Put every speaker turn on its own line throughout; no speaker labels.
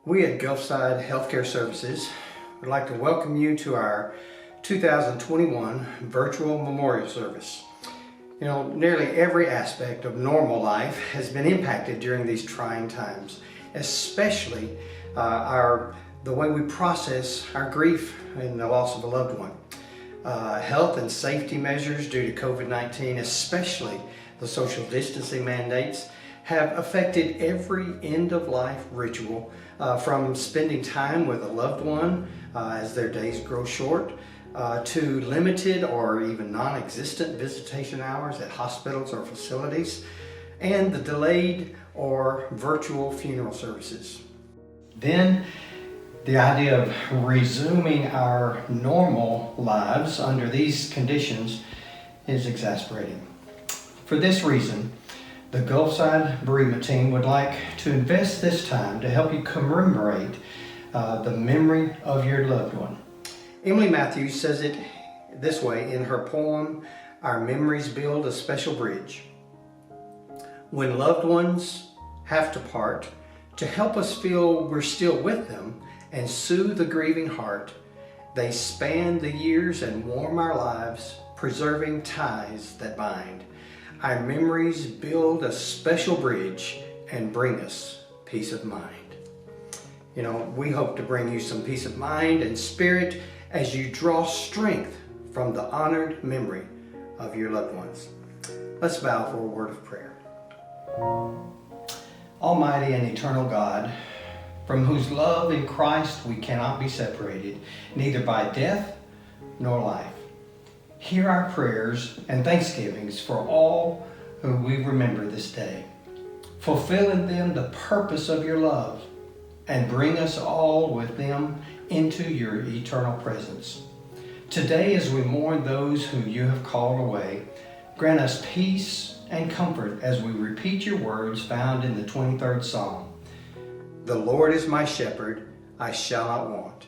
We at Gulfside Healthcare Services would like to welcome you to our 2021 virtual memorial service. You know, nearly every aspect of normal life has been impacted during these trying times, especially the way we process our grief in the loss of a loved one. Health and safety measures due to COVID-19, especially the social distancing mandates, have affected every end-of-life ritual, from spending time with a loved one as their days grow short, to limited or even non-existent visitation hours at hospitals or facilities, and the delayed or virtual funeral services. Then, the idea of resuming our normal lives under these conditions is exasperating. For this reason, the Gulfside bereavement team would like to invest this time to help you commemorate the memory of your loved one. Emily Matthews says it this way in her poem, Our Memories Build a Special Bridge. When loved ones have to part, to help us feel we're still with them and soothe the grieving heart, they span the years and warm our lives, preserving ties that bind. Our memories build a special bridge and bring us peace of mind. You know, we hope to bring you some peace of mind and spirit as you draw strength from the honored memory of your loved ones. Let's bow for a word of prayer. Almighty and eternal God, from whose love in Christ we cannot be separated, neither by death nor life, hear our prayers and thanksgivings for all who we remember this day. Fulfill in them the purpose of your love and bring us all with them into your eternal presence. Today, as we mourn those whom you have called away, grant us peace and comfort as we repeat your words found in the 23rd Psalm. The Lord is my shepherd, I shall not want.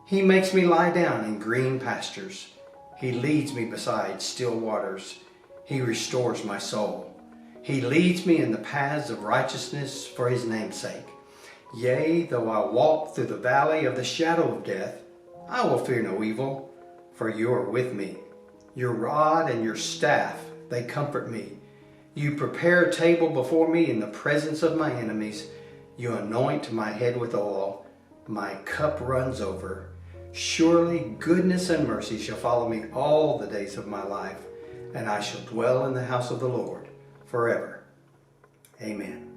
He makes me lie down in green pastures. He leads me beside still waters. He restores my soul. He leads me in the paths of righteousness for his name's sake. Yea, though I walk through the valley of the shadow of death, I will fear no evil, for you are with me. Your rod and your staff, they comfort me. You prepare a table before me in the presence of my enemies. You anoint my head with oil. My cup runs over. Surely goodness and mercy shall follow me all the days of my life, and I shall dwell in the house of the Lord forever. Amen.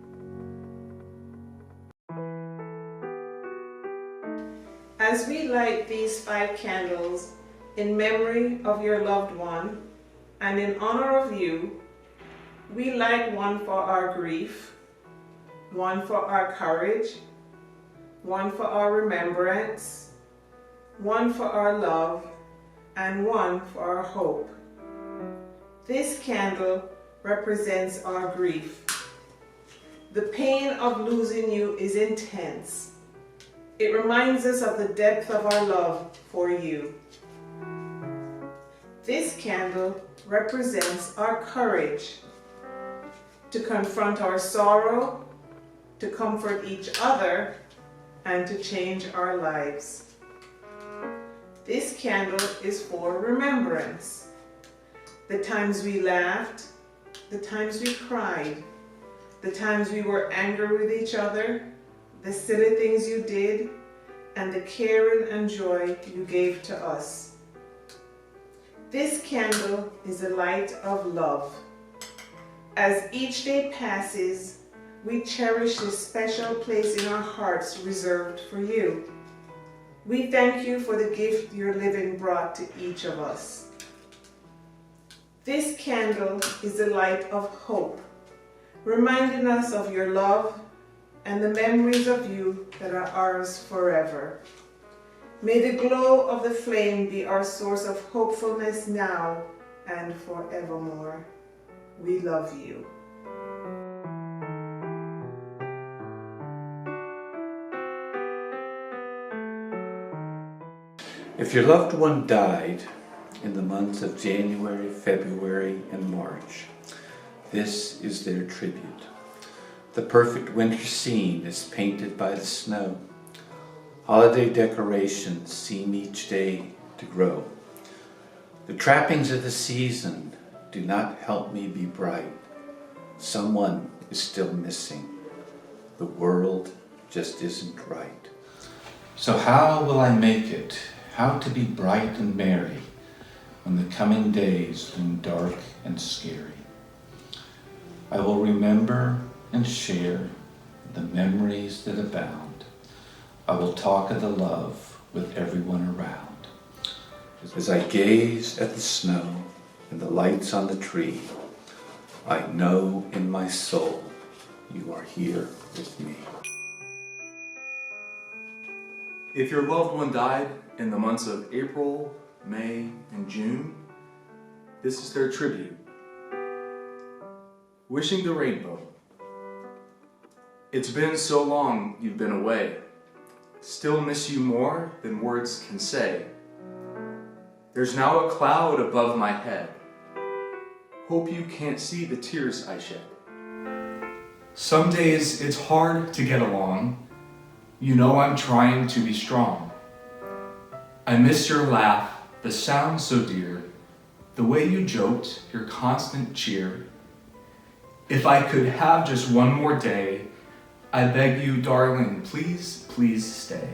As we light these 5 candles in memory of your loved one and in honor of you, we light one for our grief, one for our courage, one for our remembrance, one for our love, and one for our hope. This candle represents our grief. The pain of losing you is intense. It reminds us of the depth of our love for you. This candle represents our courage to confront our sorrow, to comfort each other, and to change our lives. This candle is for remembrance. The times we laughed, the times we cried, the times we were angry with each other, the silly things you did, and the caring and joy you gave to us. This candle is a light of love. As each day passes, we cherish this special place in our hearts reserved for you. We thank you for the gift your living brought to each of us. This candle is the light of hope, reminding us of your love and the memories of you that are ours forever. May the glow of the flame be our source of hopefulness now and forevermore. We love you.
If your loved one died in the months of January, February, and March, this is their tribute. The perfect winter scene is painted by the snow. Holiday decorations seem each day to grow. The trappings of the season do not help me be bright. Someone is still missing. The world just isn't right. So how will I make it? How to be bright and merry when the coming days loom dark and scary? I will remember and share the memories that abound. I will talk of the love with everyone around. As I gaze at the snow and the lights on the tree, I know in my soul you are here with me.
If your loved one died in the months of April, May, and June, this is their tribute. Wishing the rainbow. It's been so long you've been away. Still miss you more than words can say. There's now a cloud above my head. Hope you can't see the tears I shed.
Some days it's hard to get along. You know I'm trying to be strong. I miss your laugh, the sound so dear, the way you joked, your constant cheer. If I could have just one more day, I beg you, darling, please, please stay.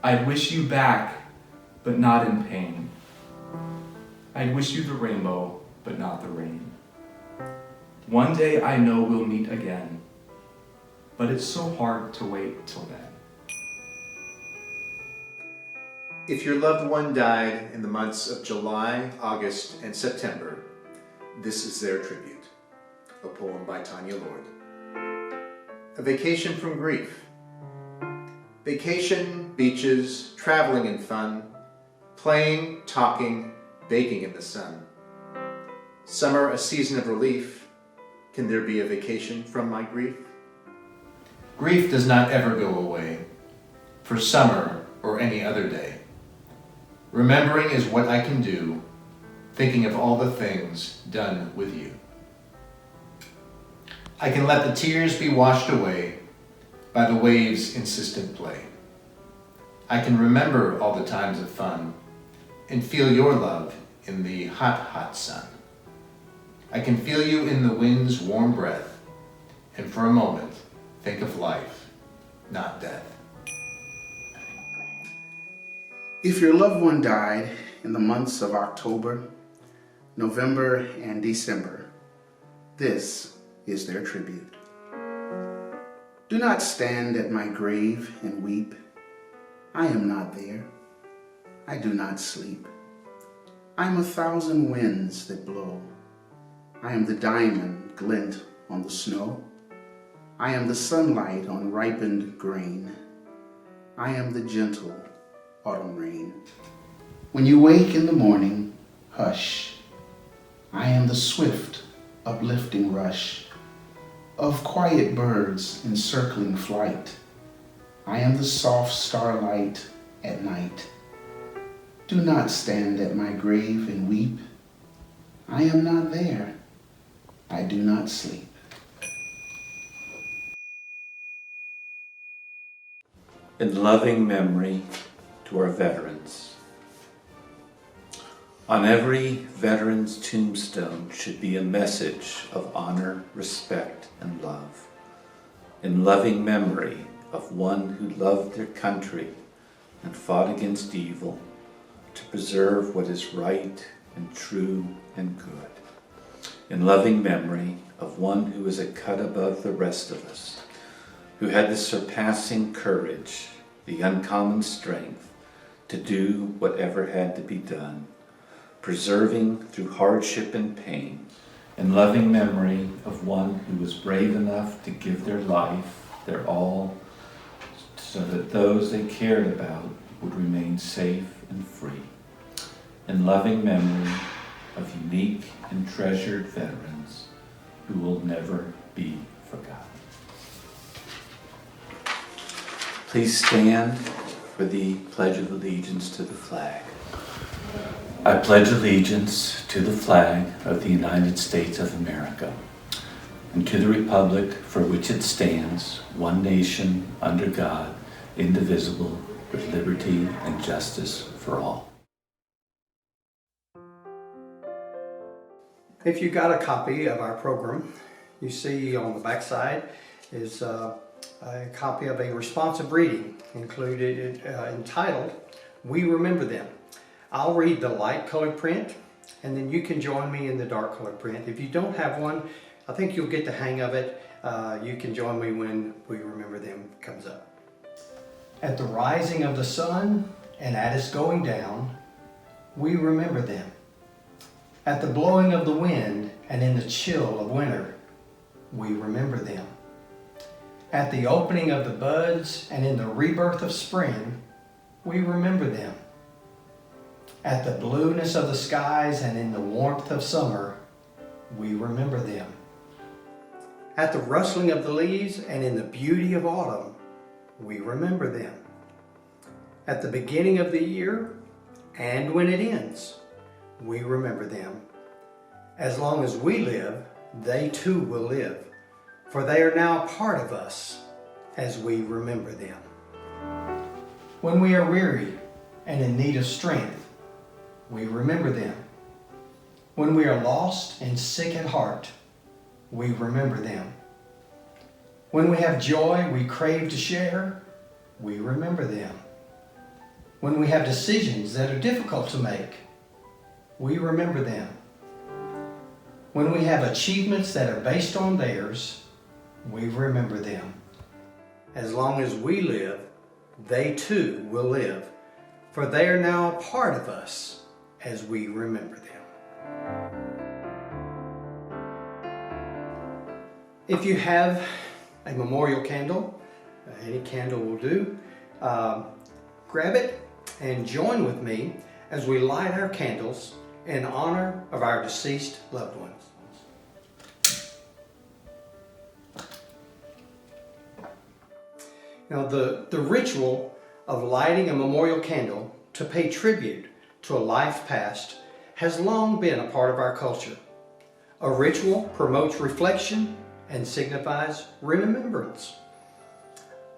I'd wish you back, but not in pain. I'd wish you the rainbow, but not the rain. One day I know we'll meet again, but it's so hard to wait till then.
If your loved one died in the months of July, August, and September, this is their tribute. A poem by Tanya Lord. A vacation from grief. Vacation, beaches, traveling and fun, playing, talking, baking in the sun. Summer a season of relief. Can there be a vacation from my grief?
Grief does not ever go away, for summer or any other day. Remembering is what I can do, thinking of all the things done with you. I can let the tears be washed away by the waves' insistent play. I can remember all the times of fun and feel your love in the hot, hot sun. I can feel you in the wind's warm breath, and for a moment, think of life, not death.
If your loved one died in the months of October, November, and December, this is their tribute. Do not stand at my grave and weep. I am not there. I do not sleep. I am 1,000 winds that blow. I am the diamond glint on the snow. I am the sunlight on ripened grain. I am the gentle autumn rain. When you wake in the morning, hush. I am the swift, uplifting rush of quiet birds in circling flight. I am the soft starlight at night. Do not stand at my grave and weep. I am not there. I do not sleep.
In loving memory to our veterans. On every veteran's tombstone should be a message of honor, respect, and love. In loving memory of one who loved their country and fought against evil to preserve what is right and true and good. In loving memory of one who is a cut above the rest of us, who had the surpassing courage, the uncommon strength to do whatever had to be done, preserving through hardship and pain. In loving memory of one who was brave enough to give their life, their all, so that those they cared about would remain safe and free. In loving memory of unique and treasured veterans who will never be forgotten. Please stand for the Pledge of Allegiance to the flag. I pledge allegiance to the flag of the United States of America and to the republic for which it stands, one nation, under God, indivisible, with liberty and justice for all.
If you got a copy of our program, you see on the back side is a copy of a responsive reading included entitled, "We Remember Them." I'll read the light colored print, and then you can join me in the dark colored print. If you don't have one, I think you'll get the hang of it. You can join me when "We Remember Them" comes up. At the rising of the sun and at its going down, we remember them. At the blowing of the wind and in the chill of winter, we remember them. At the opening of the buds and in the rebirth of spring, we remember them. At the blueness of the skies and in the warmth of summer, we remember them. At the rustling of the leaves and in the beauty of autumn, we remember them. At the beginning of the year and when it ends, we remember them. As long as we live, they too will live, for they are now a part of us as we remember them. When we are weary and in need of strength, we remember them. When we are lost and sick at heart, we remember them. When we have joy we crave to share, we remember them. When we have decisions that are difficult to make, we remember them. When we have achievements that are based on theirs, we remember them. As long as we live, they too will live, for they are now a part of us as we remember them. If you have a memorial candle, any candle will do, grab it and join with me as we light our candles in honor of our deceased loved ones. Now, the ritual of lighting a memorial candle to pay tribute to a life past has long been a part of our culture. A ritual promotes reflection and signifies remembrance.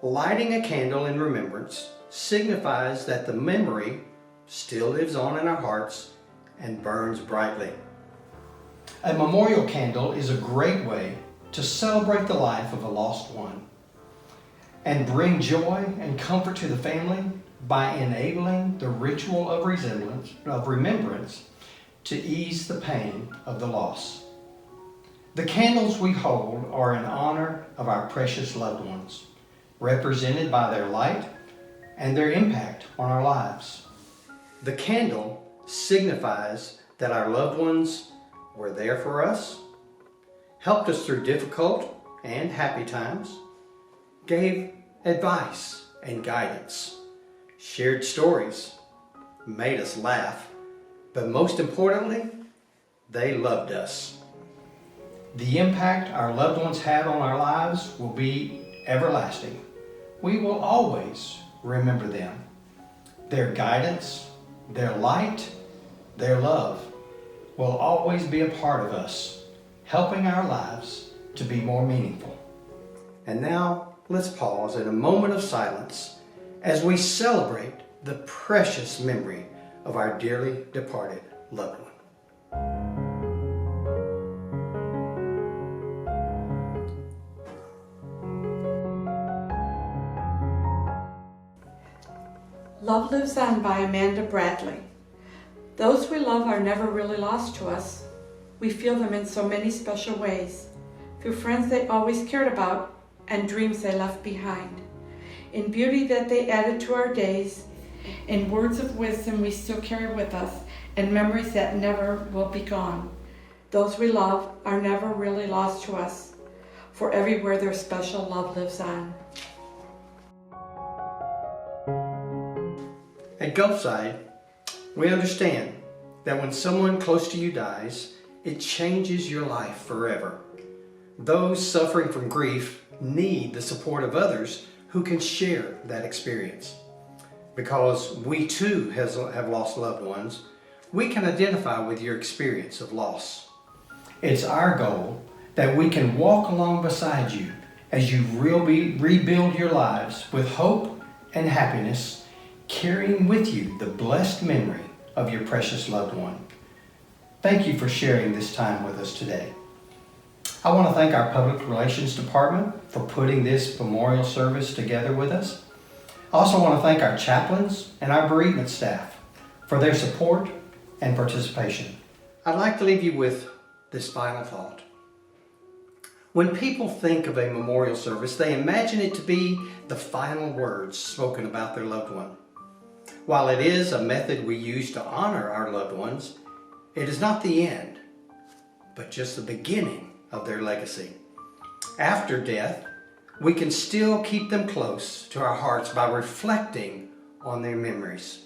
Lighting a candle in remembrance signifies that the memory still lives on in our hearts and burns brightly. A memorial candle is a great way to celebrate the life of a lost one and bring joy and comfort to the family by enabling the ritual of remembrance to ease the pain of the loss. The candles we hold are in honor of our precious loved ones, represented by their light and their impact on our lives. The candle signifies that our loved ones were there for us, helped us through difficult and happy times, gave advice and guidance, shared stories, made us laugh, but most importantly, they loved us. The impact our loved ones had on our lives will be everlasting. We will always remember them. Their guidance, their light, their love will always be a part of us, helping our lives to be more meaningful. And now, let's pause in a moment of silence as we celebrate the precious memory of our dearly departed loved one.
Love Lives On by Amanda Bradley. Those we love are never really lost to us. We feel them in so many special ways, through friends they always cared about and dreams they left behind, in beauty that they added to our days, in words of wisdom we still carry with us, and memories that never will be gone. Those we love are never really lost to us, for everywhere their special love lives on.
At Gulfside, we understand that when someone close to you dies, it changes your life forever. Those suffering from grief need the support of others who can share that experience. Because we too have lost loved ones, we can identify with your experience of loss. It's our goal that we can walk along beside you as you rebuild your lives with hope and happiness, carrying with you the blessed memory of your precious loved one. Thank you for sharing this time with us today. I want to thank our Public Relations Department for putting this memorial service together with us. I also want to thank our chaplains and our bereavement staff for their support and participation. I'd like to leave you with this final thought. When people think of a memorial service, they imagine it to be the final words spoken about their loved one. While it is a method we use to honor our loved ones, it is not the end, but just the beginning of their legacy. After death, we can still keep them close to our hearts by reflecting on their memories.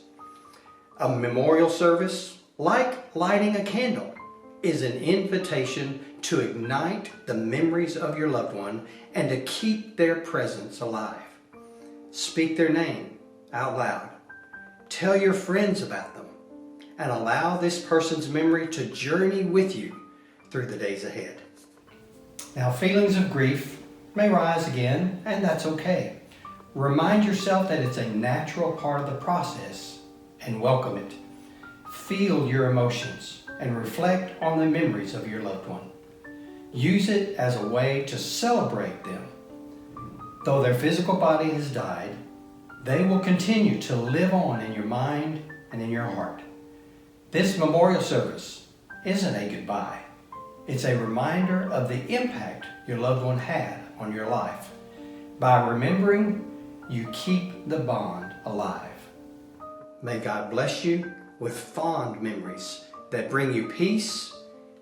A memorial service, like lighting a candle, is an invitation to ignite the memories of your loved one and to keep their presence alive. Speak their name out loud. Tell your friends about them, and allow this person's memory to journey with you through the days ahead. Now, feelings of grief may rise again, and that's okay. Remind yourself that it's a natural part of the process and welcome it. Feel your emotions and reflect on the memories of your loved one. Use it as a way to celebrate them. Though their physical body has died, they will continue to live on in your mind and in your heart. This memorial service isn't a goodbye. It's a reminder of the impact your loved one had on your life. By remembering, you keep the bond alive. May God bless you with fond memories that bring you peace,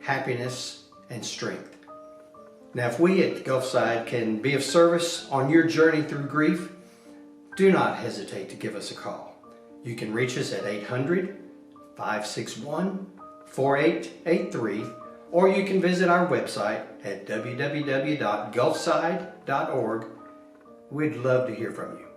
happiness, and strength. Now, if we at Gulfside can be of service on your journey through grief, do not hesitate to give us a call. You can reach us at 800-561-4883, or you can visit our website at www.gulfside.org. We'd love to hear from you.